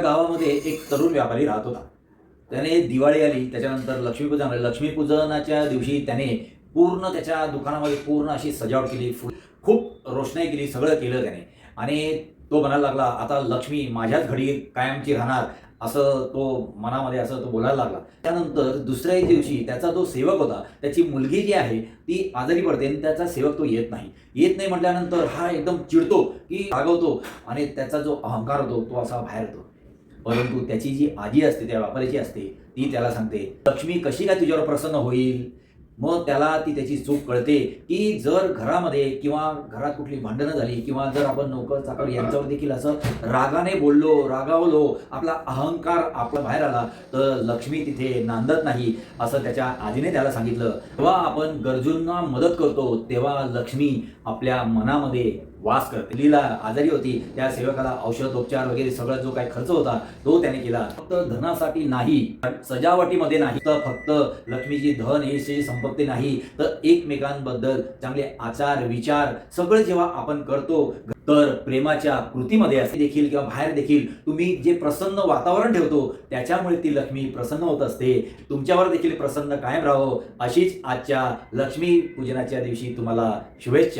गावामध्ये एक तरुण व्यापारी राहत होता. त्याने दिवाळी आली, त्याच्यानंतर लक्ष्मीपूजन आलं. लक्ष्मीपूजनाच्या दिवशी त्याने पूर्ण त्याच्या दुकानामध्ये पूर्ण अशी सजावट केली, खूप रोषणाई केली, सगळं केलं त्याने. आणि तो म्हणायला लागला, "आता लक्ष्मी माझ्याच घडी कायमची राहणार." असं तो मनामध्ये असं तो बोलायला लागला. त्यानंतर दुसऱ्याही दिवशी त्याचा जो सेवक होता, त्याची मुलगी जी आहे ती आजारी पडते आणि त्याचा सेवक तो येत नाही. येत नाही म्हटल्यानंतर हा एकदम चिडतो, की रागवतो आणि त्याचा जो अहंकार होतो तो असा बाहेर येतो. परंतु त्याची जी आजी असते, त्या व्यापाऱ्याची असते, ती त्याला सांगते, "लक्ष्मी कशी काय तुझ्यावर प्रसन्न होईल?" मग त्याला ती त्याची चूक कळते, की जर घरामध्ये किंवा घरात कुठली भांडणं झाली किंवा जर आपण नोकर-चाकर यांच्यावर देखील असं रागाने बोललो, रागावलो, आपला अहंकार आपला बाहेर आला, तर लक्ष्मी तिथे नांदत नाही, असं त्याच्या आजीने त्याला सांगितलं. जेव्हा आपण गरजूंना मदत करतो, तेव्हा लक्ष्मी आपल्या मनामध्ये वास करते. लीला आजारी होती, त्या सेवकाला औषधोपचार वगैरे सगळा जो काही खर्च होता, तो त्याने केला. फक्त धनासाठी नाही, सजावटीमध्ये नाही, तर फक्त लक्ष्मीची धन, यश, संपत्ती नाही, तर एकमेकांबद्दल चांगले आचार, विचार सगळं जेव्हा आपण करतो, तर प्रेमाच्या कृतीमध्ये असे देखील किंवा बाहेर देखील तुम्ही जे प्रसन्न वातावरण ठेवतो, त्याच्यामुळे ती लक्ष्मी प्रसन्न होत असते. तुमच्यावर देखील प्रसन्न कायम राहावं, अशीच आजच्या लक्ष्मी पूजनाच्या दिवशी तुम्हाला शुभेच्छा.